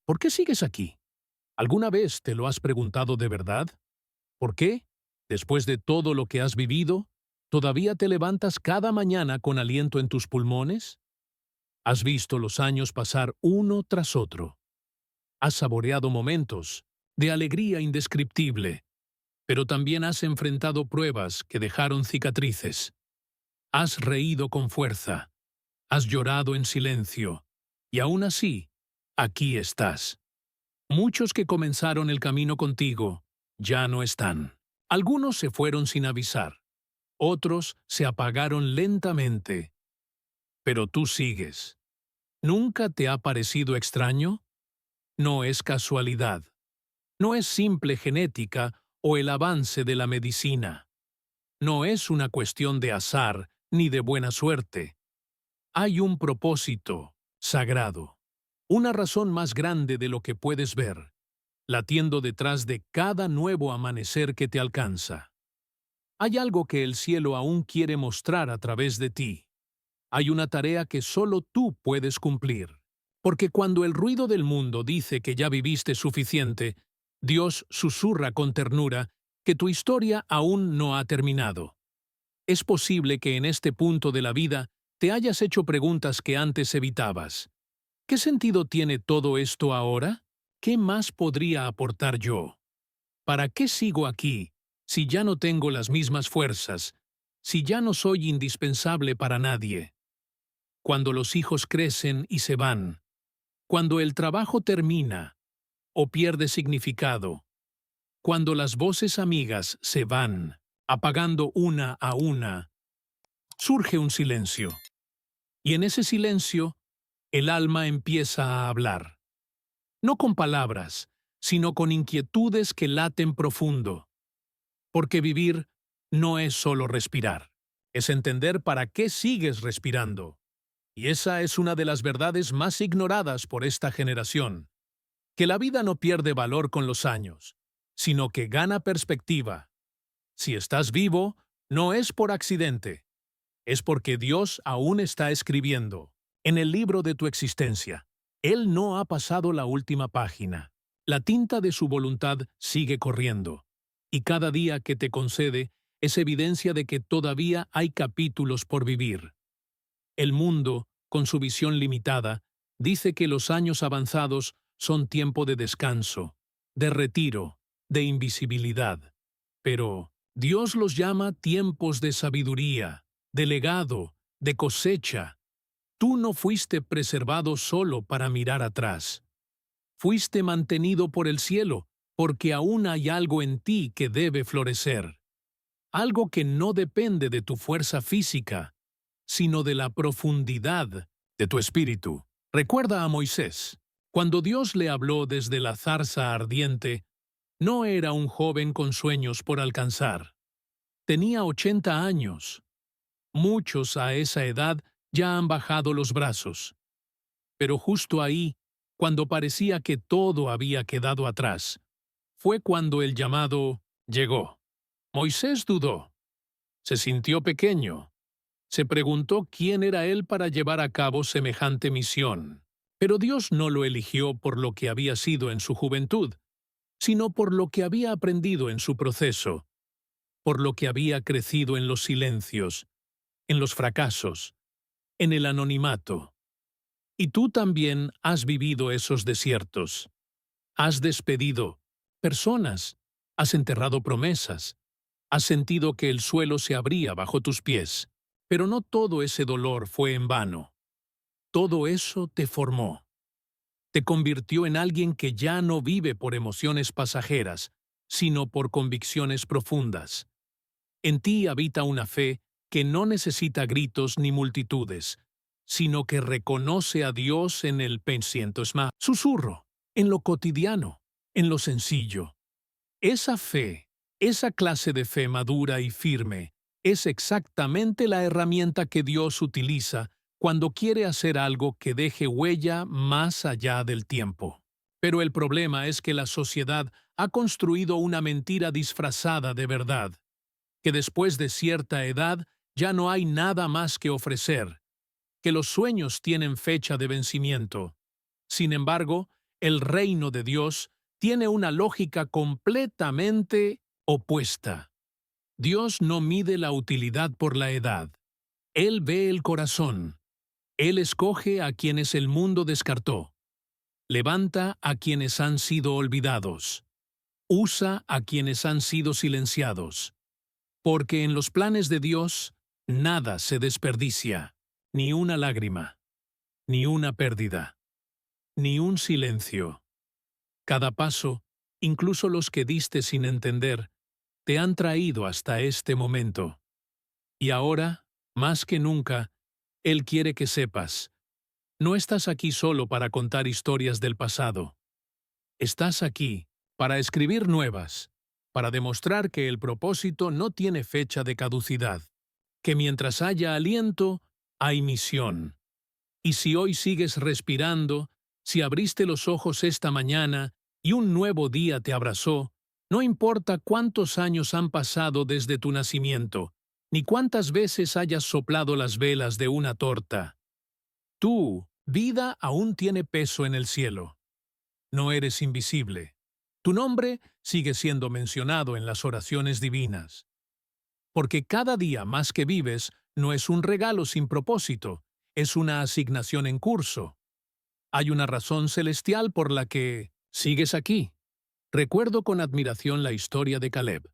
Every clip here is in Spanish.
¿Por qué sigues aquí? ¿Alguna vez te lo has preguntado de verdad? ¿Por qué, después de todo lo que has vivido, todavía te levantas cada mañana con aliento en tus pulmones? Has visto los años pasar uno tras otro. Has saboreado momentos de alegría indescriptible, pero también has enfrentado pruebas que dejaron cicatrices. Has reído con fuerza, has llorado en silencio, y aún así, aquí estás. Muchos que comenzaron el camino contigo ya no están. Algunos se fueron sin avisar, otros se apagaron lentamente, pero tú sigues. ¿Nunca te ha parecido extraño? No es casualidad, no es simple genética o el avance de la medicina. No es una cuestión de azar ni de buena suerte. Hay un propósito sagrado, una razón más grande de lo que puedes ver, latiendo detrás de cada nuevo amanecer que te alcanza. Hay algo que el cielo aún quiere mostrar a través de ti. Hay una tarea que solo tú puedes cumplir. Porque cuando el ruido del mundo dice que ya viviste suficiente, Dios susurra con ternura que tu historia aún no ha terminado. Es posible que en este punto de la vida te hayas hecho preguntas que antes evitabas. ¿Qué sentido tiene todo esto ahora? ¿Qué más podría aportar yo? ¿Para qué sigo aquí si ya no tengo las mismas fuerzas, si ya no soy indispensable para nadie? Cuando los hijos crecen y se van, cuando el trabajo termina o pierde significado, cuando las voces amigas se van, apagando una a una, surge un silencio. Y en ese silencio, el alma empieza a hablar. No con palabras, sino con inquietudes que laten profundo. Porque vivir no es solo respirar, es entender para qué sigues respirando. Y esa es una de las verdades más ignoradas por esta generación, que la vida no pierde valor con los años, sino que gana perspectiva. Si estás vivo, no es por accidente, es porque Dios aún está escribiendo en el libro de tu existencia. Él no ha pasado la última página. La tinta de su voluntad sigue corriendo, y cada día que te concede es evidencia de que todavía hay capítulos por vivir. El mundo, con su visión limitada, dice que los años avanzados son tiempo de descanso, de retiro, de invisibilidad. Pero Dios los llama tiempos de sabiduría, de legado, de cosecha. Tú no fuiste preservado solo para mirar atrás. Fuiste mantenido por el cielo, porque aún hay algo en ti que debe florecer. Algo que no depende de tu fuerza física, sino de la profundidad de tu espíritu. Recuerda a Moisés. Cuando Dios le habló desde la zarza ardiente, no era un joven con sueños por alcanzar. Tenía 80 años. Muchos a esa edad ya han bajado los brazos. Pero justo ahí, cuando parecía que todo había quedado atrás, fue cuando el llamado llegó. Moisés dudó. Se sintió pequeño. Se preguntó quién era él para llevar a cabo semejante misión. Pero Dios no lo eligió por lo que había sido en su juventud, sino por lo que había aprendido en su proceso, por lo que había crecido en los silencios, en los fracasos, en el anonimato. Y tú también has vivido esos desiertos. Has despedido personas, has enterrado promesas, has sentido que el suelo se abría bajo tus pies. Pero no todo ese dolor fue en vano. Todo eso te formó. Te convirtió en alguien que ya no vive por emociones pasajeras, sino por convicciones profundas. En ti habita una fe que no necesita gritos ni multitudes, sino que reconoce a Dios en el pensamiento susurro, en lo cotidiano, en lo sencillo. Esa fe, esa clase de fe madura y firme, es exactamente la herramienta que Dios utiliza cuando quiere hacer algo que deje huella más allá del tiempo. Pero el problema es que la sociedad ha construido una mentira disfrazada de verdad, que después de cierta edad ya no hay nada más que ofrecer, que los sueños tienen fecha de vencimiento. Sin embargo, El reino de Dios tiene una lógica completamente opuesta. Dios no mide la utilidad por la edad. Él ve el corazón. Él escoge a quienes el mundo descartó. Levanta a quienes han sido olvidados. Usa a quienes han sido silenciados. Porque en los planes de Dios nada se desperdicia, ni una lágrima, ni una pérdida, ni un silencio. Cada paso, incluso los que diste sin entender, te han traído hasta este momento. Y ahora, más que nunca, Él quiere que sepas, no estás aquí solo para contar historias del pasado. Estás aquí para escribir nuevas, para demostrar que el propósito no tiene fecha de caducidad, que mientras haya aliento, hay misión. Y si hoy sigues respirando, si abriste los ojos esta mañana y un nuevo día te abrazó, no importa cuántos años han pasado desde tu nacimiento, ni cuántas veces hayas soplado las velas de una torta. Tu vida aún tiene peso en el cielo. No eres invisible. Tu nombre sigue siendo mencionado en las oraciones divinas. Porque cada día más que vives no es un regalo sin propósito, es una asignación en curso. Hay una razón celestial por la que sigues aquí. Recuerdo con admiración la historia de Caleb.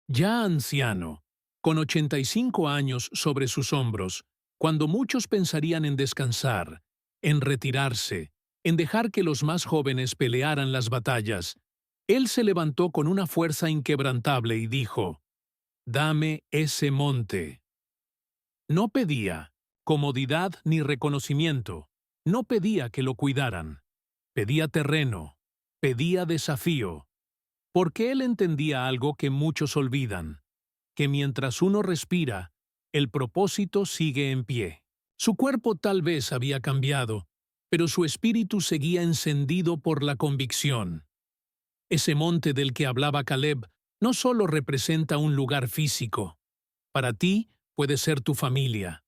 Ya anciano, con 85 años sobre sus hombros, cuando muchos pensarían en descansar, en retirarse, en dejar que los más jóvenes pelearan las batallas, él se levantó con una fuerza inquebrantable y dijo: «Dame ese monte». No pedía comodidad ni reconocimiento, no pedía que lo cuidaran, pedía terreno, pedía desafío, porque él entendía algo que muchos olvidan, que mientras uno respira, el propósito sigue en pie. Su cuerpo tal vez había cambiado, pero su espíritu seguía encendido por la convicción. Ese monte del que hablaba Caleb no solo representa un lugar físico. Para ti puede ser tu familia.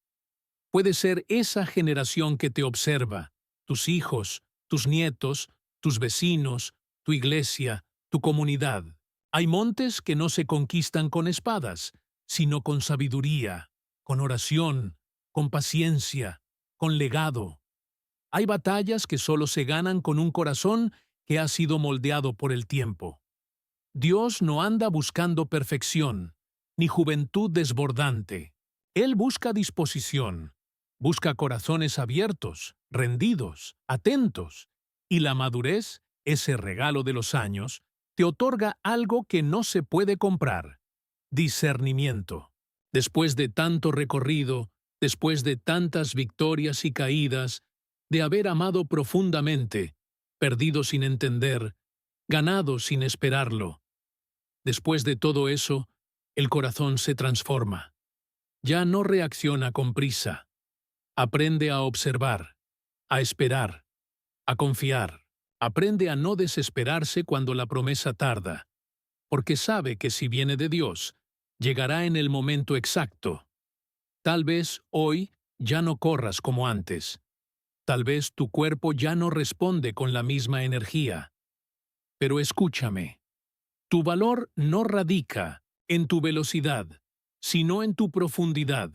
Puede ser esa generación que te observa, tus hijos, tus nietos, tus vecinos, tu iglesia, tu comunidad. Hay montes que no se conquistan con espadas, sino con sabiduría, con oración, con paciencia, con legado. Hay batallas que solo se ganan con un corazón que ha sido moldeado por el tiempo. Dios no anda buscando perfección, ni juventud desbordante. Él busca disposición, busca corazones abiertos, rendidos, atentos, y la madurez, ese regalo de los años, te otorga algo que no se puede comprar: discernimiento. Después de tanto recorrido, después de tantas victorias y caídas, de haber amado profundamente, perdido sin entender, ganado sin esperarlo. Después de todo eso, el corazón se transforma. Ya no reacciona con prisa. Aprende a observar, a esperar, a confiar. Aprende a no desesperarse cuando la promesa tarda, porque sabe que si viene de Dios, llegará en el momento exacto. Tal vez hoy ya no corras como antes. Tal vez tu cuerpo ya no responde con la misma energía. Pero escúchame. Tu valor no radica en tu velocidad, sino en tu profundidad.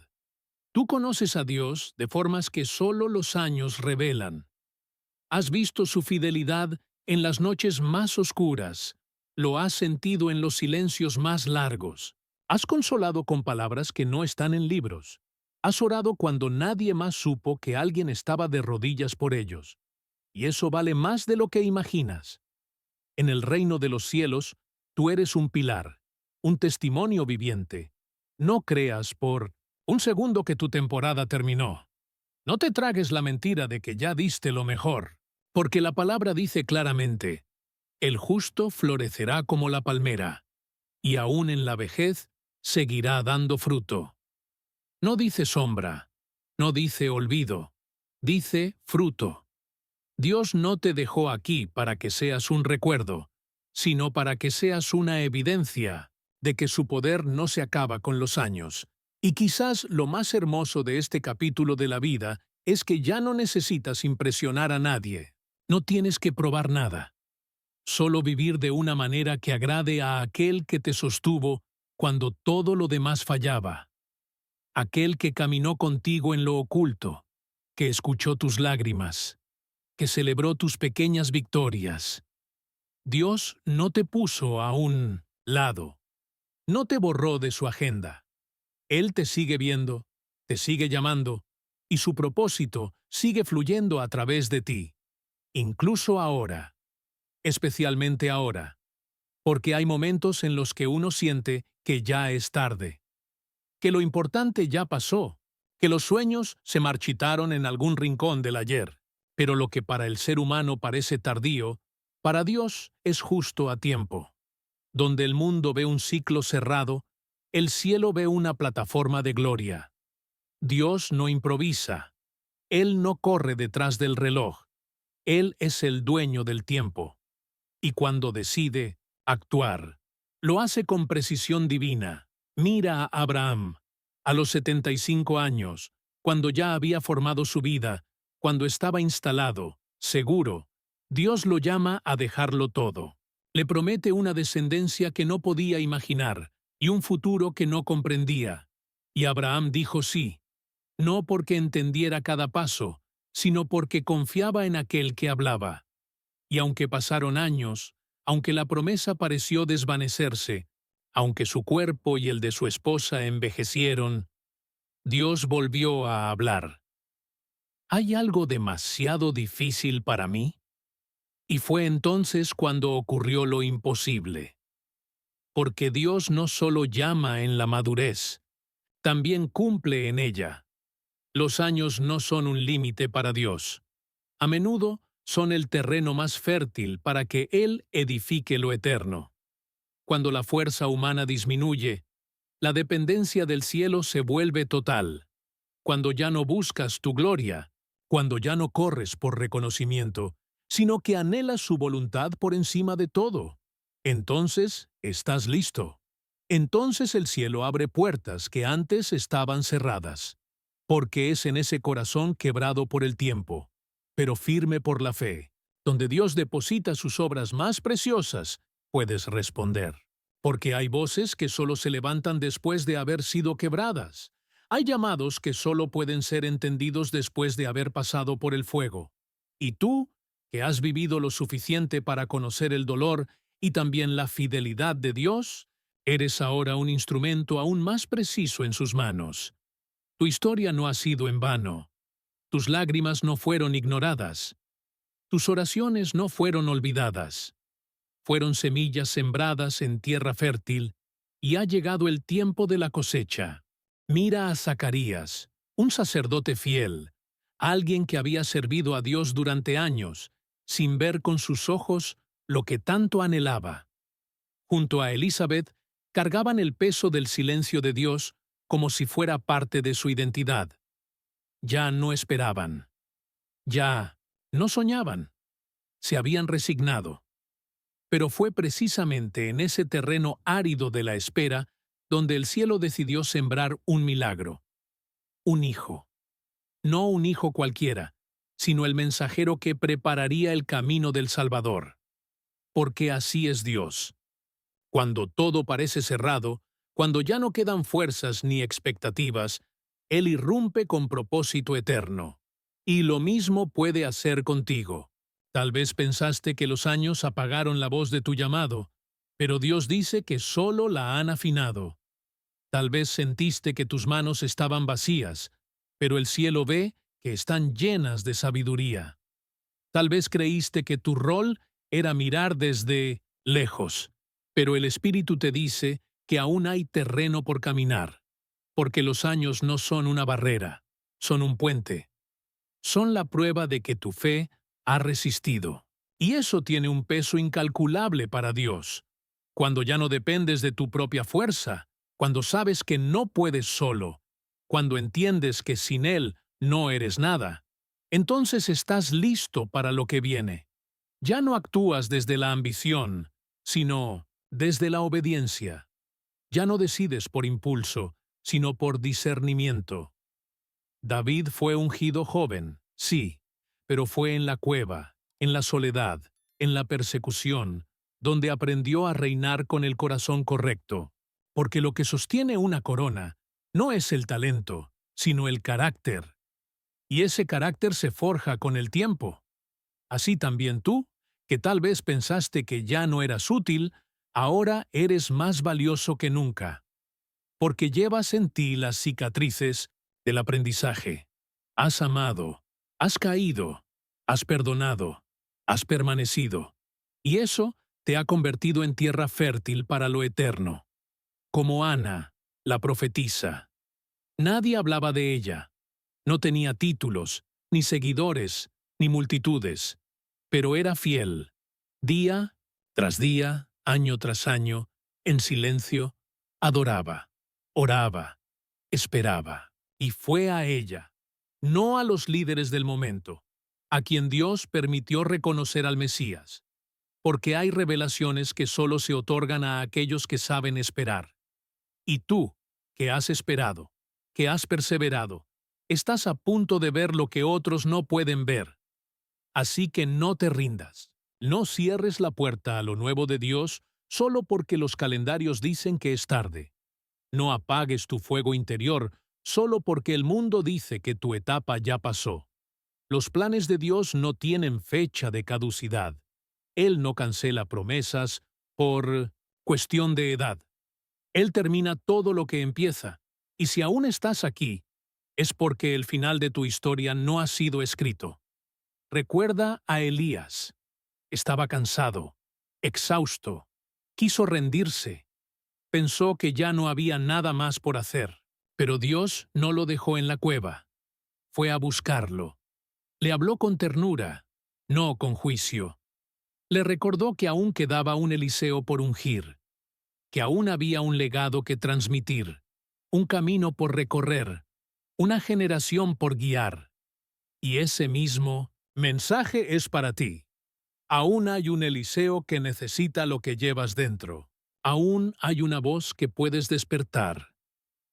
Tú conoces a Dios de formas que solo los años revelan. Has visto su fidelidad en las noches más oscuras, lo has sentido en los silencios más largos. Has consolado con palabras que no están en libros. Has orado cuando nadie más supo que alguien estaba de rodillas por ellos. Y eso vale más de lo que imaginas. En el reino de los cielos, tú eres un pilar, un testimonio viviente. No creas por un segundo que tu temporada terminó. No te tragues la mentira de que ya diste lo mejor, porque la palabra dice claramente: el justo florecerá como la palmera, y aún en la vejez seguirá dando fruto. No dice sombra, no dice olvido, dice fruto. Dios no te dejó aquí para que seas un recuerdo, sino para que seas una evidencia de que su poder no se acaba con los años. Y quizás lo más hermoso de este capítulo de la vida es que ya no necesitas impresionar a nadie. No tienes que probar nada. Solo vivir de una manera que agrade a aquel que te sostuvo cuando todo lo demás fallaba. Aquel que caminó contigo en lo oculto, que escuchó tus lágrimas, que celebró tus pequeñas victorias. Dios no te puso a un lado, no te borró de su agenda. Él te sigue viendo, te sigue llamando, y su propósito sigue fluyendo a través de ti, incluso ahora, especialmente ahora, porque hay momentos en los que uno siente que ya es tarde, que lo importante ya pasó, que los sueños se marchitaron en algún rincón del ayer, pero lo que para el ser humano parece tardío, para Dios es justo a tiempo. Donde el mundo ve un ciclo cerrado, el cielo ve una plataforma de gloria. Dios no improvisa. Él no corre detrás del reloj. Él es el dueño del tiempo. Y cuando decide actuar, lo hace con precisión divina. Mira a Abraham, a los 75 años, cuando ya había formado su vida, cuando estaba instalado, seguro, Dios lo llama a dejarlo todo. Le promete una descendencia que no podía imaginar y un futuro que no comprendía. Y Abraham dijo sí, no porque entendiera cada paso, sino porque confiaba en aquel que hablaba. Y aunque pasaron años, aunque la promesa pareció desvanecerse, aunque su cuerpo y el de su esposa envejecieron, Dios volvió a hablar. ¿Hay algo demasiado difícil para mí? Y fue entonces cuando ocurrió lo imposible. Porque Dios no solo llama en la madurez, también cumple en ella. Los años no son un límite para Dios. A menudo son el terreno más fértil para que Él edifique lo eterno. Cuando la fuerza humana disminuye, la dependencia del cielo se vuelve total. Cuando ya no buscas tu gloria, cuando ya no corres por reconocimiento, sino que anhelas su voluntad por encima de todo, entonces estás listo. Entonces el cielo abre puertas que antes estaban cerradas, porque es en ese corazón quebrado por el tiempo, pero firme por la fe, donde Dios deposita sus obras más preciosas, puedes responder. Porque hay voces que solo se levantan después de haber sido quebradas. Hay llamados que solo pueden ser entendidos después de haber pasado por el fuego. Y tú, que has vivido lo suficiente para conocer el dolor y también la fidelidad de Dios, eres ahora un instrumento aún más preciso en sus manos. Tu historia no ha sido en vano. Tus lágrimas no fueron ignoradas. Tus oraciones no fueron olvidadas. Fueron semillas sembradas en tierra fértil, y ha llegado el tiempo de la cosecha. Mira a Zacarías, un sacerdote fiel, alguien que había servido a Dios durante años, sin ver con sus ojos lo que tanto anhelaba. Junto a Elizabeth, cargaban el peso del silencio de Dios como si fuera parte de su identidad. Ya no esperaban. Ya no soñaban. Se habían resignado. Pero fue precisamente en ese terreno árido de la espera donde el cielo decidió sembrar un milagro. Un hijo. No un hijo cualquiera, sino el mensajero que prepararía el camino del Salvador. Porque así es Dios. Cuando todo parece cerrado, cuando ya no quedan fuerzas ni expectativas, Él irrumpe con propósito eterno. Y lo mismo puede hacer contigo. Tal vez pensaste que los años apagaron la voz de tu llamado, pero Dios dice que solo la han afinado. Tal vez sentiste que tus manos estaban vacías, pero el cielo ve que están llenas de sabiduría. Tal vez creíste que tu rol era mirar desde lejos, pero el Espíritu te dice que aún hay terreno por caminar, porque los años no son una barrera, son un puente. Son la prueba de que tu fe ha resistido. Y eso tiene un peso incalculable para Dios. Cuando ya no dependes de tu propia fuerza, cuando sabes que no puedes solo, cuando entiendes que sin Él no eres nada, entonces estás listo para lo que viene. Ya no actúas desde la ambición, sino desde la obediencia. Ya no decides por impulso, sino por discernimiento. David fue ungido joven, sí, pero fue en la cueva, en la soledad, en la persecución, donde aprendió a reinar con el corazón correcto. Porque lo que sostiene una corona no es el talento, sino el carácter. Y ese carácter se forja con el tiempo. Así también tú, que tal vez pensaste que ya no eras útil, ahora eres más valioso que nunca. Porque llevas en ti las cicatrices del aprendizaje. Has amado, has caído, has perdonado, has permanecido. Y eso te ha convertido en tierra fértil para lo eterno. Como Ana, la profetisa. Nadie hablaba de ella. No tenía títulos, ni seguidores, ni multitudes. Pero era fiel. Día tras día, año tras año, en silencio, adoraba, oraba, esperaba. Y fue a ella, no a los líderes del momento, a quien Dios permitió reconocer al Mesías. Porque hay revelaciones que solo se otorgan a aquellos que saben esperar. Y tú, que has esperado, que has perseverado, estás a punto de ver lo que otros no pueden ver. Así que no te rindas. No cierres la puerta a lo nuevo de Dios solo porque los calendarios dicen que es tarde. No apagues tu fuego interior solo porque el mundo dice que tu etapa ya pasó. Los planes de Dios no tienen fecha de caducidad. Él no cancela promesas por cuestión de edad. Él termina todo lo que empieza. Y si aún estás aquí, es porque el final de tu historia no ha sido escrito. Recuerda a Elías. Estaba cansado, exhausto, quiso rendirse. Pensó que ya no había nada más por hacer. Pero Dios no lo dejó en la cueva. Fue a buscarlo. Le habló con ternura, no con juicio. Le recordó que aún quedaba un Eliseo por ungir, que aún había un legado que transmitir, un camino por recorrer, una generación por guiar. Y ese mismo mensaje es para ti. Aún hay un Eliseo que necesita lo que llevas dentro. Aún hay una voz que puedes despertar.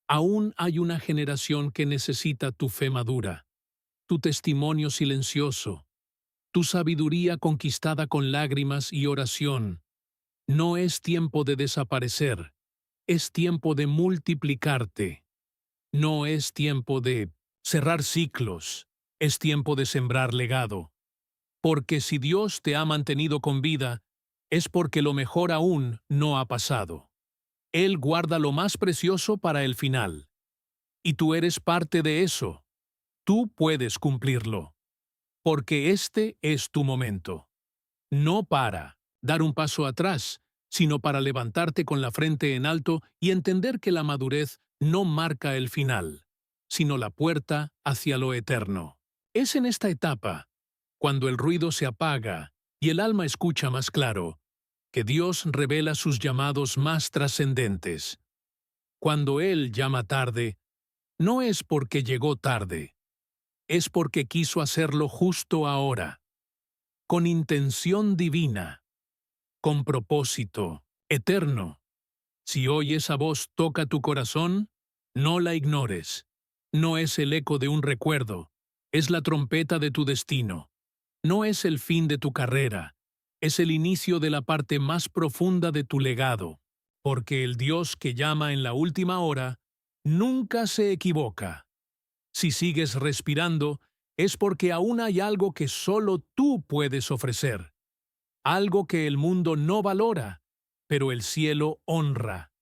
Aún hay una generación que necesita tu fe madura, tu testimonio silencioso, tu sabiduría conquistada con lágrimas y oración. No es tiempo de desaparecer, es tiempo de multiplicarte. No es tiempo de cerrar ciclos, es tiempo de sembrar legado. Porque si Dios te ha mantenido con vida, es porque lo mejor aún no ha pasado. Él guarda lo más precioso para el final. Y tú eres parte de eso. Tú puedes cumplirlo. Porque este es tu momento. No para dar un paso atrás, sino para levantarte con la frente en alto y entender que la madurez no marca el final, sino la puerta hacia lo eterno. Es en esta etapa, cuando el ruido se apaga y el alma escucha más claro, que Dios revela sus llamados más trascendentes. Cuando Él llama tarde, no es porque llegó tarde, es porque quiso hacerlo justo ahora, con intención divina, con propósito eterno. Si hoy esa voz toca tu corazón, no la ignores. No es el eco de un recuerdo, es la trompeta de tu destino. No es el fin de tu carrera, es el inicio de la parte más profunda de tu legado, porque el Dios que llama en la última hora nunca se equivoca. Si sigues respirando, es porque aún hay algo que solo tú puedes ofrecer, algo que el mundo no valora, pero el cielo honra,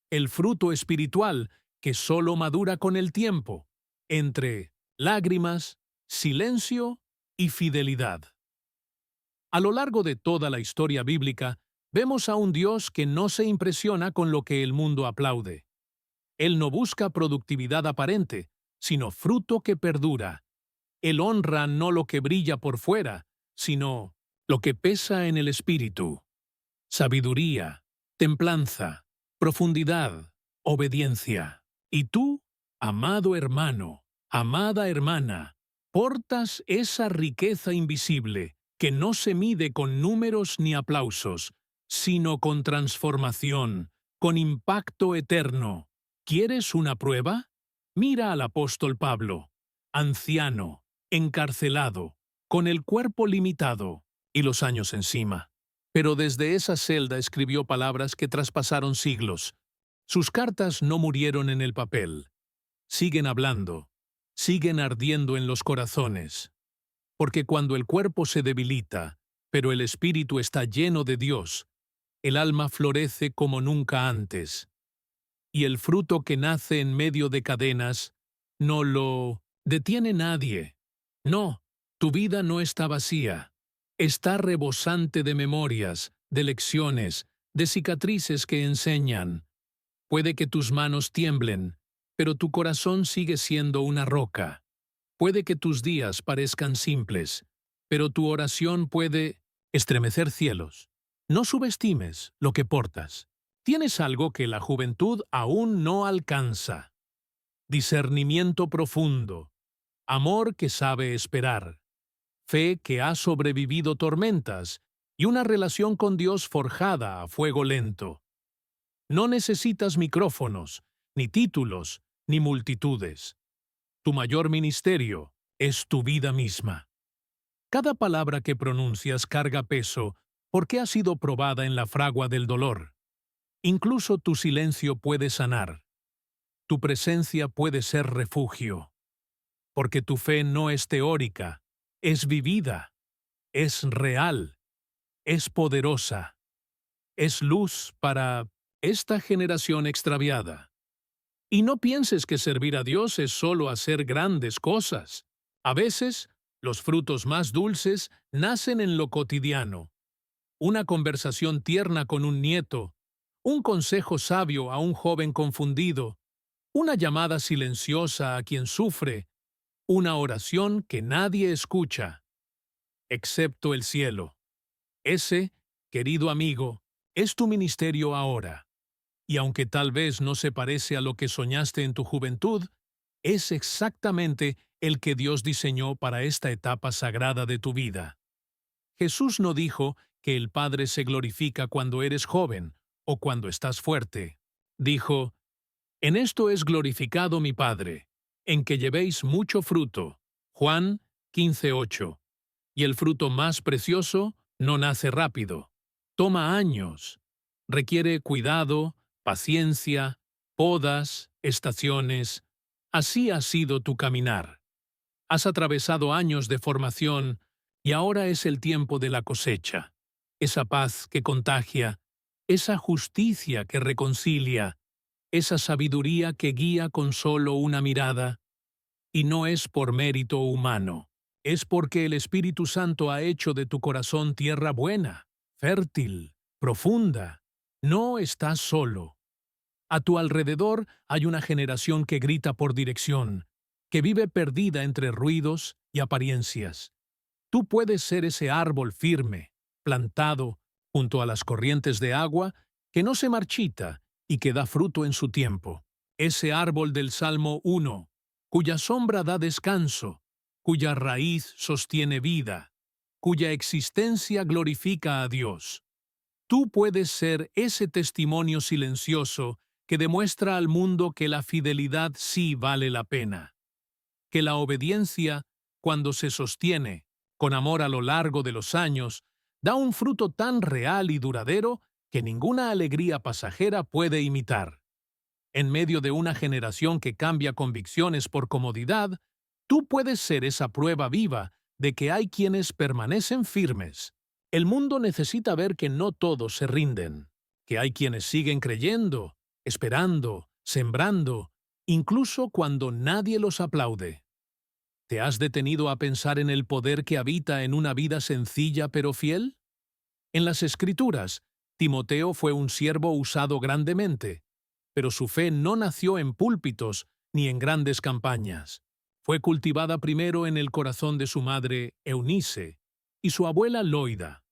el fruto espiritual que solo madura con el tiempo, entre lágrimas, silencio y fidelidad. A lo largo de toda la historia bíblica, vemos a un Dios que no se impresiona con lo que el mundo aplaude. Él no busca productividad aparente, sino fruto que perdura. Él honra no lo que brilla por fuera, sino lo que pesa en el espíritu. Sabiduría, templanza, profundidad, obediencia. Y tú, amado hermano, amada hermana, portas esa riqueza invisible que no se mide con números ni aplausos, sino con transformación, con impacto eterno. ¿Quieres una prueba? Mira al apóstol Pablo, anciano, encarcelado, con el cuerpo limitado, y los años encima. Pero desde esa celda escribió palabras que traspasaron siglos. Sus cartas no murieron en el papel. Siguen hablando, siguen ardiendo en los corazones. Porque cuando el cuerpo se debilita, pero el espíritu está lleno de Dios, el alma florece como nunca antes. Y el fruto que nace en medio de cadenas no lo detiene nadie. No, tu vida no está vacía. Está rebosante de memorias, de lecciones, de cicatrices que enseñan. Puede que tus manos tiemblen, pero tu corazón sigue siendo una roca. Puede que tus días parezcan simples, pero tu oración puede estremecer cielos. No subestimes lo que portas. Tienes algo que la juventud aún no alcanza. Discernimiento profundo, amor que sabe esperar, fe que ha sobrevivido tormentas y una relación con Dios forjada a fuego lento. No necesitas micrófonos, ni títulos, ni multitudes. Tu mayor ministerio es tu vida misma. Cada palabra que pronuncias carga peso porque ha sido probada en la fragua del dolor. Incluso tu silencio puede sanar. Tu presencia puede ser refugio. Porque tu fe no es teórica, es vivida, es real, es poderosa, es luz para esta generación extraviada. Y no pienses que servir a Dios es solo hacer grandes cosas. A veces, los frutos más dulces nacen en lo cotidiano. Una conversación tierna con un nieto, un consejo sabio a un joven confundido, una llamada silenciosa a quien sufre, una oración que nadie escucha, excepto el cielo. Ese, querido amigo, es tu ministerio ahora. Y aunque tal vez no se parece a lo que soñaste en tu juventud, es exactamente el que Dios diseñó para esta etapa sagrada de tu vida. Jesús no dijo que el Padre se glorifica cuando eres joven o cuando estás fuerte. Dijo, en esto es glorificado mi Padre, en que llevéis mucho fruto. Juan 15:8. Y el fruto más precioso no nace rápido. Toma años. Requiere cuidado, paciencia, podas, estaciones. Así ha sido tu caminar. Has atravesado años de formación y ahora es el tiempo de la cosecha. Esa paz que contagia, esa justicia que reconcilia, esa sabiduría que guía con solo una mirada. Y no es por mérito humano, es porque el Espíritu Santo ha hecho de tu corazón tierra buena, fértil, profunda. No estás solo. A tu alrededor hay una generación que grita por dirección, que vive perdida entre ruidos y apariencias. Tú puedes ser ese árbol firme, plantado junto a las corrientes de agua, que no se marchita y que da fruto en su tiempo. Ese árbol del Salmo 1, cuya sombra da descanso, cuya raíz sostiene vida, cuya existencia glorifica a Dios. Tú puedes ser ese testimonio silencioso que demuestra al mundo que la fidelidad sí vale la pena, que la obediencia, cuando se sostiene con amor a lo largo de los años, da un fruto tan real y duradero que ninguna alegría pasajera puede imitar. En medio de una generación que cambia convicciones por comodidad, tú puedes ser esa prueba viva de que hay quienes permanecen firmes. El mundo necesita ver que no todos se rinden, que hay quienes siguen creyendo, esperando, sembrando, incluso cuando nadie los aplaude. ¿Te has detenido a pensar en el poder que habita en una vida sencilla pero fiel? En las Escrituras, Timoteo fue un siervo usado grandemente, pero su fe no nació en púlpitos ni en grandes campañas. Fue cultivada primero en el corazón de su madre, Eunice, y su abuela Loida.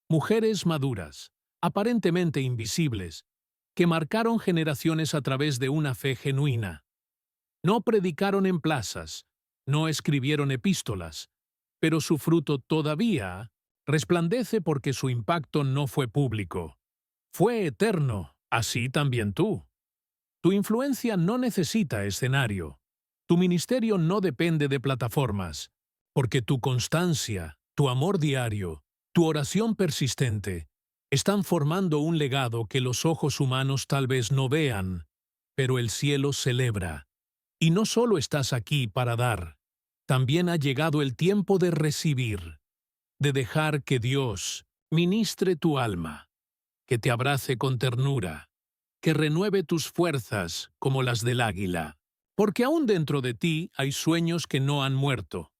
Mujeres maduras, aparentemente invisibles, que marcaron generaciones a través de una fe genuina. No predicaron en plazas, no escribieron epístolas, pero su fruto todavía resplandece porque su impacto no fue público. Fue eterno, así también tú. Tu influencia no necesita escenario. Tu ministerio no depende de plataformas, porque tu constancia, tu amor diario, Tu oración persistente están formando un legado que los ojos humanos tal vez no vean, pero el cielo celebra. Y no solo estás aquí para dar, también ha llegado el tiempo de recibir, de dejar que Dios ministre tu alma, que te abrace con ternura, que renueve tus fuerzas como las del águila. Porque aún dentro de ti hay sueños que no han muerto,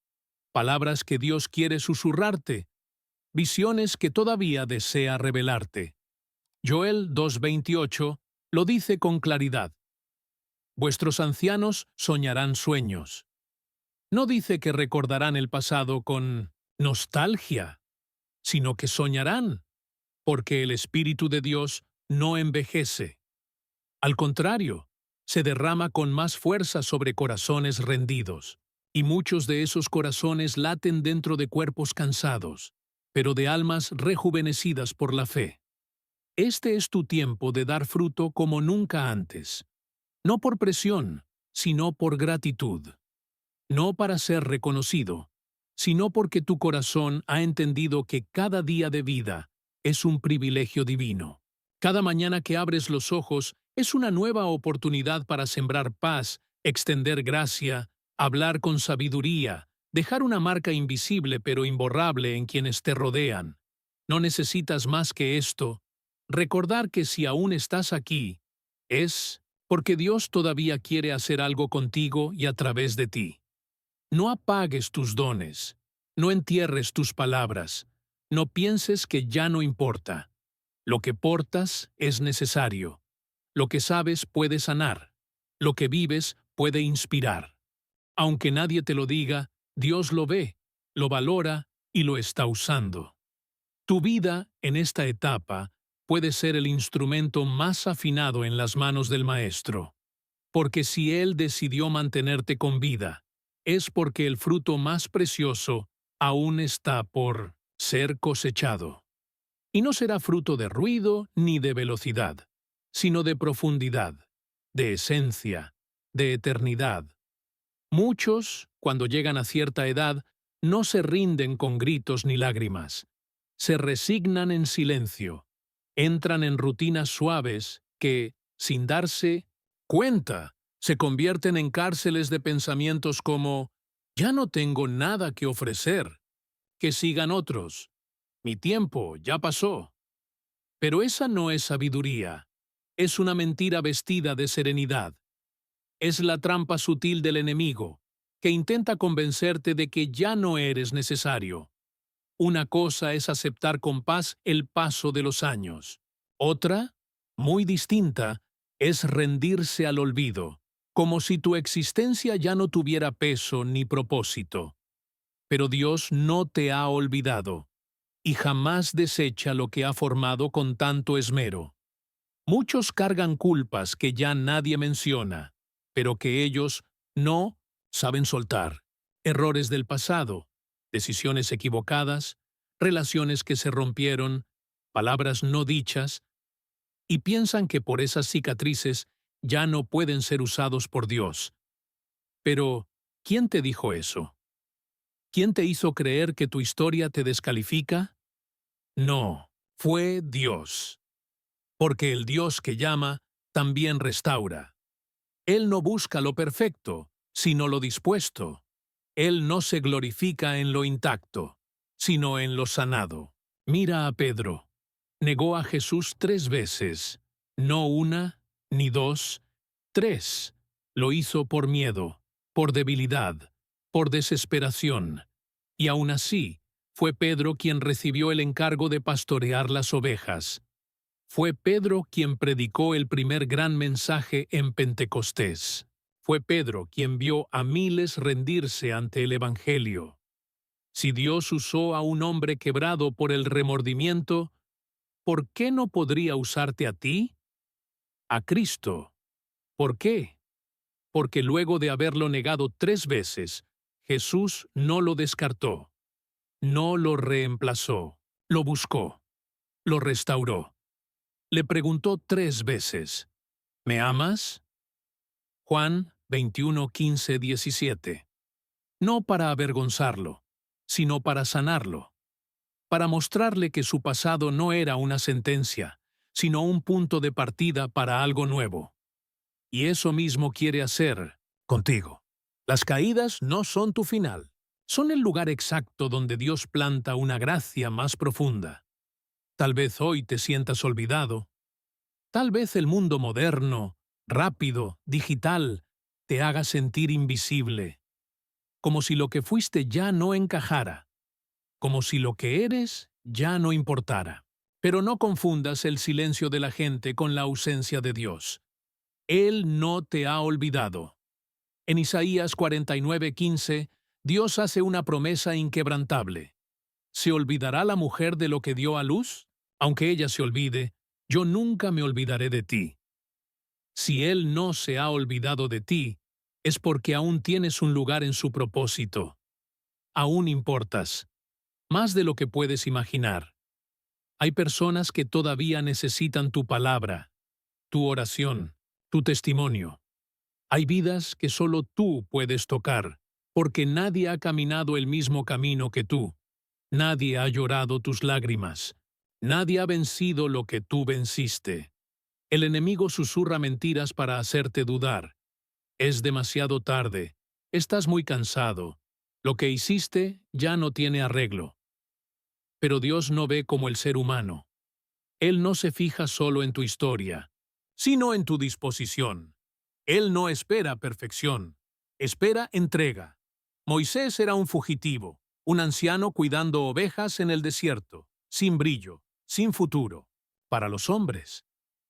palabras que Dios quiere susurrarte, visiones que todavía desea revelarte. Joel 2:28 lo dice con claridad. Vuestros ancianos soñarán sueños. No dice que recordarán el pasado con nostalgia, sino que soñarán, porque el Espíritu de Dios no envejece. Al contrario, se derrama con más fuerza sobre corazones rendidos, y muchos de esos corazones laten dentro de cuerpos cansados, pero de almas rejuvenecidas por la fe. Este es tu tiempo de dar fruto como nunca antes, no por presión, sino por gratitud, no para ser reconocido, sino porque tu corazón ha entendido que cada día de vida es un privilegio divino. Cada mañana que abres los ojos es una nueva oportunidad para sembrar paz, extender gracia, hablar con sabiduría, dejar una marca invisible pero imborrable en quienes te rodean. No necesitas más que esto. Recordar que si aún estás aquí, es porque Dios todavía quiere hacer algo contigo y a través de ti. No apagues tus dones, no entierres tus palabras, no pienses que ya no importa. Lo que portas es necesario. Lo que sabes puede sanar. Lo que vives puede inspirar. Aunque nadie te lo diga, Dios lo ve, lo valora y lo está usando. Tu vida, en esta etapa, puede ser el instrumento más afinado en las manos del Maestro. Porque si Él decidió mantenerte con vida, es porque el fruto más precioso aún está por ser cosechado. Y no será fruto de ruido ni de velocidad, sino de profundidad, de esencia, de eternidad. Muchos, cuando llegan a cierta edad, no se rinden con gritos ni lágrimas. Se resignan en silencio, entran en rutinas suaves que, sin darse cuenta, se convierten en cárceles de pensamientos como «Ya no tengo nada que ofrecer, que sigan otros, mi tiempo ya pasó». Pero esa no es sabiduría, es una mentira vestida de serenidad. Es la trampa sutil del enemigo, que intenta convencerte de que ya no eres necesario. Una cosa es aceptar con paz el paso de los años. Otra, muy distinta, es rendirse al olvido, como si tu existencia ya no tuviera peso ni propósito. Pero Dios no te ha olvidado, y jamás desecha lo que ha formado con tanto esmero. Muchos cargan culpas que ya nadie menciona, pero que ellos no saben soltar. Errores del pasado, decisiones equivocadas, relaciones que se rompieron, palabras no dichas, y piensan que por esas cicatrices ya no pueden ser usados por Dios. Pero, ¿quién te dijo eso? ¿Quién te hizo creer que tu historia te descalifica? No, fue Dios. Porque el Dios que llama también restaura. Él no busca lo perfecto, sino lo dispuesto. Él no se glorifica en lo intacto, sino en lo sanado. Mira a Pedro. Negó a Jesús 3 veces, no una, ni dos, 3. Lo hizo por miedo, por debilidad, por desesperación. Y aún así, fue Pedro quien recibió el encargo de pastorear las ovejas. Fue Pedro quien predicó el primer gran mensaje en Pentecostés. Fue Pedro quien vio a miles rendirse ante el Evangelio. Si Dios usó a un hombre quebrado por el remordimiento, ¿por qué no podría usarte a ti? A Cristo. ¿Por qué? Porque luego de haberlo negado 3 veces, Jesús no lo descartó, no lo reemplazó, lo buscó, lo restauró. Le preguntó 3 veces, ¿me amas? Juan 21, 15, 17. No para avergonzarlo, sino para sanarlo. para mostrarle que su pasado no era una sentencia, sino un punto de partida para algo nuevo. Y eso mismo quiere hacer contigo. Las caídas no son tu final, son el lugar exacto donde Dios planta una gracia más profunda. Tal vez hoy te sientas olvidado. Tal vez el mundo moderno, rápido, digital, te haga sentir invisible, como si lo que fuiste ya no encajara, como si lo que eres ya no importara. Pero no confundas el silencio de la gente con la ausencia de Dios. Él no te ha olvidado. En Isaías 49:15, Dios hace una promesa inquebrantable. ¿Se olvidará la mujer de lo que dio a luz? Aunque ella se olvide, yo nunca me olvidaré de ti. Si Él no se ha olvidado de ti, es porque aún tienes un lugar en su propósito. Aún importas, más de lo que puedes imaginar. Hay personas que todavía necesitan tu palabra, tu oración, tu testimonio. Hay vidas que solo tú puedes tocar, porque nadie ha caminado el mismo camino que tú. Nadie ha llorado tus lágrimas. Nadie ha vencido lo que tú venciste. El enemigo susurra mentiras para hacerte dudar. Es demasiado tarde. Estás muy cansado. Lo que hiciste ya no tiene arreglo. Pero Dios no ve como el ser humano. Él no se fija solo en tu historia, sino en tu disposición. Él no espera perfección, espera entrega. Moisés era un fugitivo, un anciano cuidando ovejas en el desierto, sin brillo, sin futuro, para los hombres.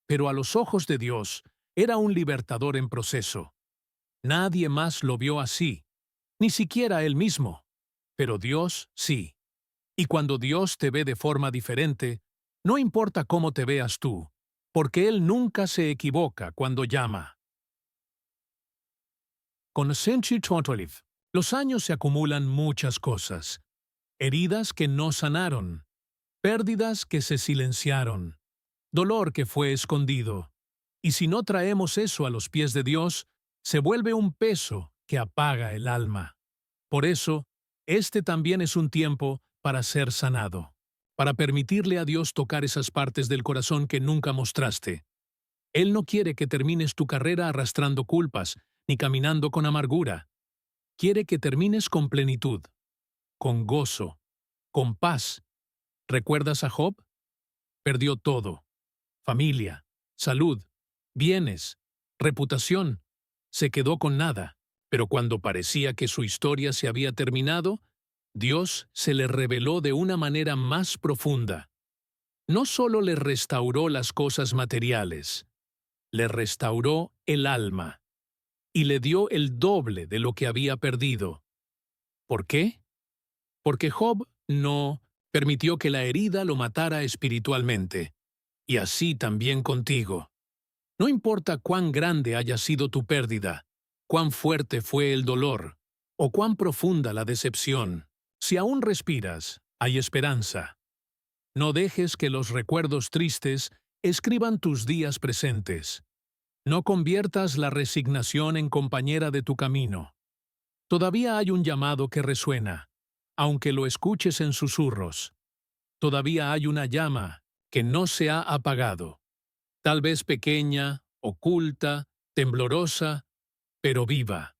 Pero a los ojos de Dios, era un libertador en proceso. Nadie más lo vio así, ni siquiera él mismo. Pero Dios sí. Y cuando Dios te ve de forma diferente, no importa cómo te veas tú, porque Él nunca se equivoca cuando llama. Con Senchi Tontoliv, los años se acumulan muchas cosas. Heridas que no sanaron, pérdidas que se silenciaron, dolor que fue escondido. Y si no traemos eso a los pies de Dios, se vuelve un peso que apaga el alma. Por eso, este también es un tiempo para ser sanado, para permitirle a Dios tocar esas partes del corazón que nunca mostraste. Él no quiere que termines tu carrera arrastrando culpas, ni caminando con amargura. Quiere que termines con plenitud, con gozo, con paz. ¿Recuerdas a Job? Perdió todo: familia, salud, bienes, reputación. Se quedó con nada, pero cuando parecía que su historia se había terminado, Dios se le reveló de una manera más profunda. No solo le restauró las cosas materiales, le restauró el alma y le dio el doble de lo que había perdido. ¿Por qué? Porque Job no permitió que la herida lo matara espiritualmente. Y así también contigo. No importa cuán grande haya sido tu pérdida, cuán fuerte fue el dolor, o cuán profunda la decepción. Si aún respiras, hay esperanza. No dejes que los recuerdos tristes escriban tus días presentes. No conviertas la resignación en compañera de tu camino. Todavía hay un llamado que resuena, aunque lo escuches en susurros. Todavía hay una llama que no se ha apagado. Tal vez pequeña, oculta, temblorosa, pero viva.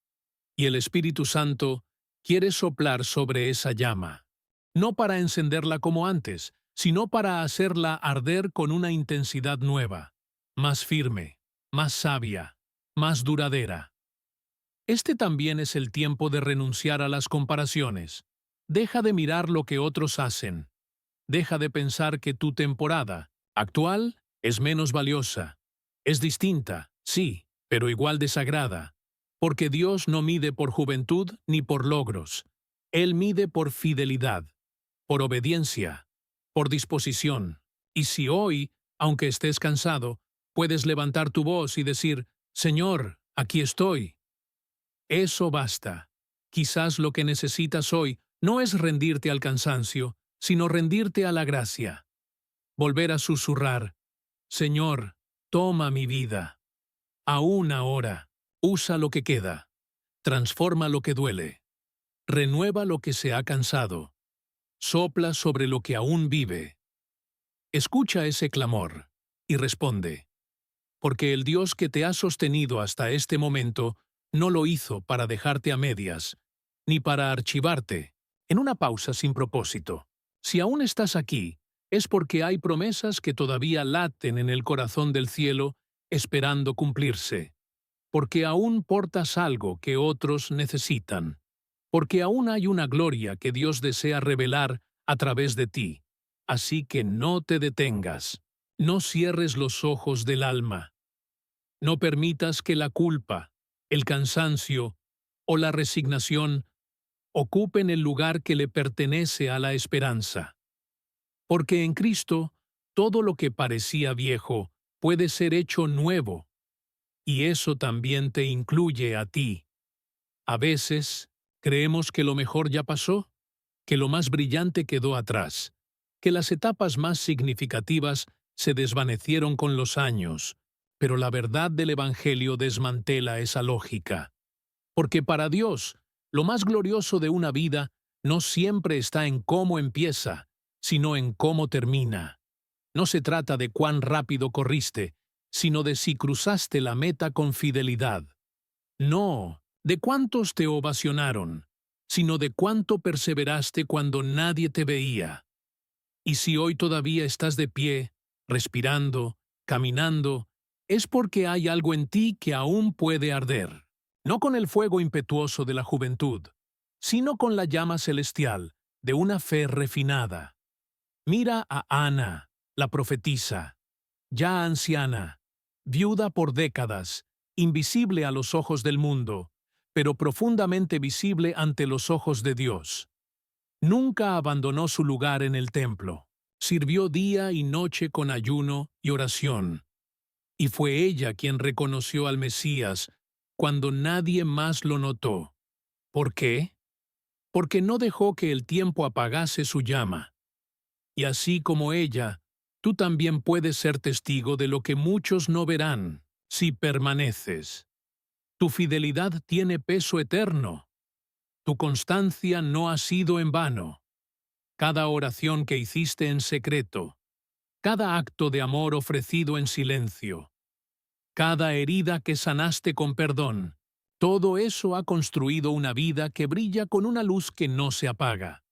Y el Espíritu Santo quiere soplar sobre esa llama, no para encenderla como antes, sino para hacerla arder con una intensidad nueva, más firme, más sabia, más duradera. Este también es el tiempo de renunciar a las comparaciones. Deja de mirar lo que otros hacen. Deja de pensar que tu temporada actual es menos valiosa. Es distinta, sí, pero igual de sagrada. Porque Dios no mide por juventud ni por logros. Él mide por fidelidad, por obediencia, por disposición. Y si hoy, aunque estés cansado, puedes levantar tu voz y decir: Señor, aquí estoy. Eso basta. Quizás lo que necesitas hoy no es rendirte al cansancio, sino rendirte a la gracia. Volver a susurrar: Señor, toma mi vida. Aún ahora, usa lo que queda. Transforma lo que duele. Renueva lo que se ha cansado. sopla sobre lo que aún vive. Escucha ese clamor y responde, porque el Dios que te ha sostenido hasta este momento no lo hizo para dejarte a medias, ni para archivarte, en una pausa sin propósito. Si aún estás aquí, es porque hay promesas que todavía laten en el corazón del cielo, esperando cumplirse, porque aún portas algo que otros necesitan, porque aún hay una gloria que Dios desea revelar a través de ti. Así que no te detengas, no cierres los ojos del alma, no permitas que la culpa, el cansancio o la resignación ocupen el lugar que le pertenece a la esperanza. Porque en Cristo, todo lo que parecía viejo puede ser hecho nuevo, y eso también te incluye a ti. A veces, creemos que lo mejor ya pasó, que lo más brillante quedó atrás, que las etapas más significativas se desvanecieron con los años, pero la verdad del Evangelio desmantela esa lógica. Porque para Dios, lo más glorioso de una vida no siempre está en cómo empieza, sino en cómo termina. No se trata de cuán rápido corriste, sino de si cruzaste la meta con fidelidad. No, de cuántos te ovacionaron, sino de cuánto perseveraste cuando nadie te veía. Y si hoy todavía estás de pie, respirando, caminando, es porque hay algo en ti que aún puede arder. No con el fuego impetuoso de la juventud, sino con la llama celestial de una fe refinada. Mira a Ana, la profetisa, ya anciana, viuda por décadas, invisible a los ojos del mundo, pero profundamente visible ante los ojos de Dios. Nunca abandonó su lugar en el templo. Sirvió día y noche con ayuno y oración. Y fue ella quien reconoció al Mesías cuando nadie más lo notó. ¿Por qué? Porque no dejó que el tiempo apagase su llama. Y así como ella, tú también puedes ser testigo de lo que muchos no verán, si permaneces. Tu fidelidad tiene peso eterno. Tu constancia no ha sido en vano. Cada oración que hiciste en secreto, cada acto de amor ofrecido en silencio, cada herida que sanaste con perdón, todo eso ha construido una vida que brilla con una luz que no se apaga.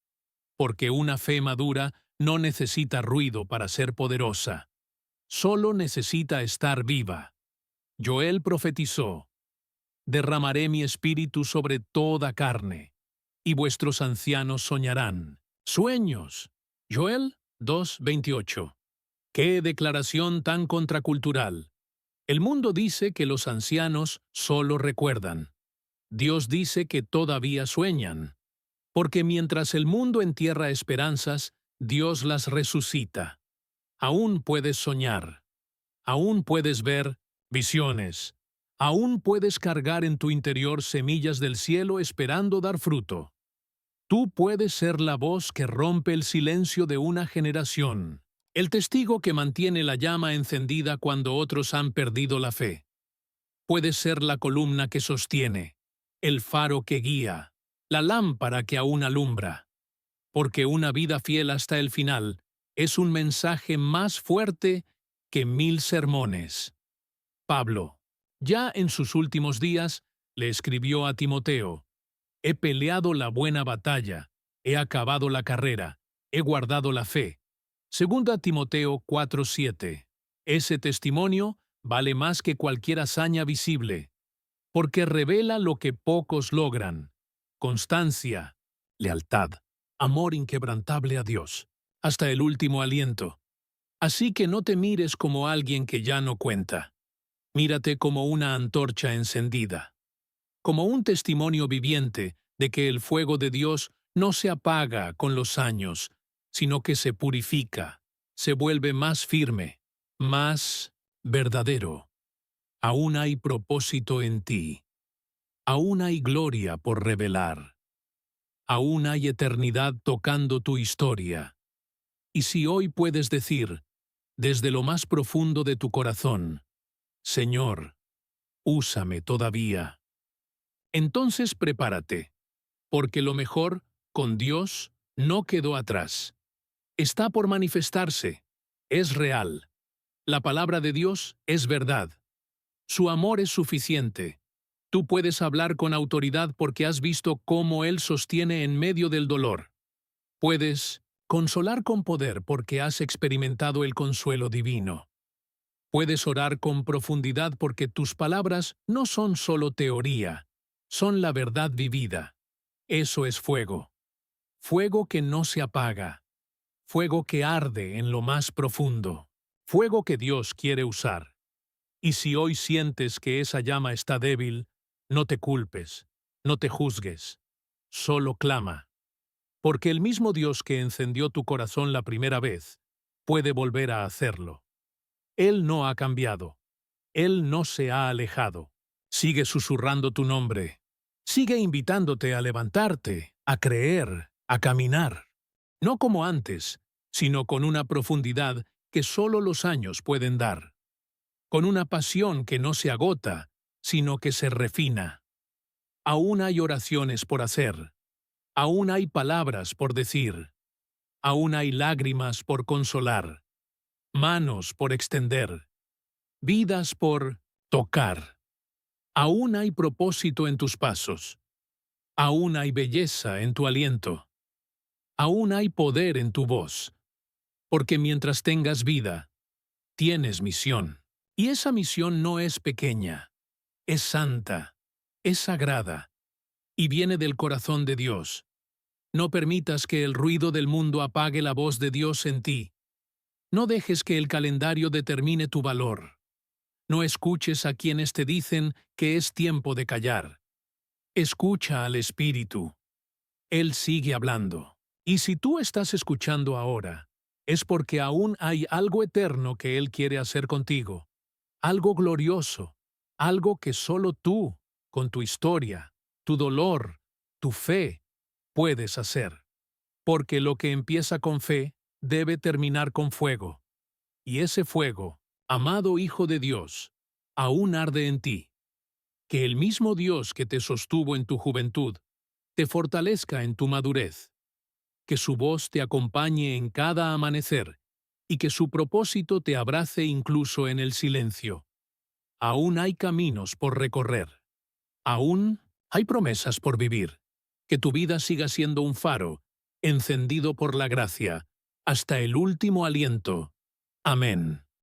Porque una fe madura no necesita ruido para ser poderosa. Solo necesita estar viva. Joel profetizó: derramaré mi espíritu sobre toda carne, y vuestros ancianos soñarán. Sueños. Joel 2:28. ¡Qué declaración tan contracultural! El mundo dice que los ancianos solo recuerdan. Dios dice que todavía sueñan. Porque mientras el mundo entierra esperanzas, Dios las resucita. Aún puedes soñar. Aún puedes ver visiones. Aún puedes cargar en tu interior semillas del cielo esperando dar fruto. Tú puedes ser la voz que rompe el silencio de una generación, el testigo que mantiene la llama encendida cuando otros han perdido la fe. Puedes ser la columna que sostiene, el faro que guía, la lámpara que aún alumbra. Porque una vida fiel hasta el final es un mensaje más fuerte que 1000 sermones. Pablo, ya en sus últimos días, le escribió a Timoteo: he peleado la buena batalla, he acabado la carrera, he guardado la fe. Segunda Timoteo 4:7. Ese testimonio vale más que cualquier hazaña visible, porque revela lo que pocos logran: constancia, lealtad, amor inquebrantable a Dios, hasta el último aliento. Así que no te mires como alguien que ya no cuenta. Mírate como una antorcha encendida, como un testimonio viviente de que el fuego de Dios no se apaga con los años, sino que se purifica, se vuelve más firme, más verdadero. Aún hay propósito en ti. Aún hay gloria por revelar. Aún hay eternidad tocando tu historia. Y si hoy puedes decir, desde lo más profundo de tu corazón: Señor, úsame todavía, entonces prepárate, porque lo mejor, con Dios, No quedó atrás. Está por manifestarse. Es real. La palabra de Dios es verdad. Su amor es suficiente. Tú puedes hablar con autoridad porque has visto cómo Él sostiene en medio del dolor. Puedes consolar con poder porque has experimentado el consuelo divino. Puedes orar con profundidad porque tus palabras no son solo teoría, son la verdad vivida. Eso es fuego. Fuego que no se apaga. Fuego que arde en lo más profundo. Fuego que Dios quiere usar. Y si hoy sientes que esa llama está débil, no te culpes, no te juzgues. Solo clama. Porque el mismo Dios que encendió tu corazón la primera vez, puede volver a hacerlo. Él no ha cambiado. Él no se ha alejado. Sigue susurrando tu nombre. Sigue invitándote a levantarte, a creer, a caminar. No como antes, sino con una profundidad que solo los años pueden dar. Con una pasión que no se agota, sino que se refina. Aún hay oraciones por hacer. Aún hay palabras por decir. Aún hay lágrimas por consolar. Manos por extender. Vidas por tocar. Aún hay propósito en tus pasos. Aún hay belleza en tu aliento. Aún hay poder en tu voz. Porque mientras tengas vida, tienes misión. Y esa misión no es pequeña, es santa, es sagrada, y viene del corazón de Dios. No permitas que el ruido del mundo apague la voz de Dios en ti. No dejes que el calendario determine tu valor. No escuches a quienes te dicen que es tiempo de callar. Escucha al Espíritu. Él sigue hablando. Y si tú estás escuchando ahora, es porque aún hay algo eterno que Él quiere hacer contigo. Algo glorioso. Algo que solo tú, con tu historia, tu dolor, tu fe, puedes hacer. Porque lo que empieza con fe debe terminar con fuego. Y ese fuego, amado Hijo de Dios, aún arde en ti. Que el mismo Dios que te sostuvo en tu juventud, te fortalezca en tu madurez. Que su voz te acompañe en cada amanecer y que su propósito te abrace incluso en el silencio. Aún hay caminos por recorrer. Aún hay promesas por vivir. Que tu vida siga siendo un faro, encendido por la gracia, hasta el último aliento. Amén.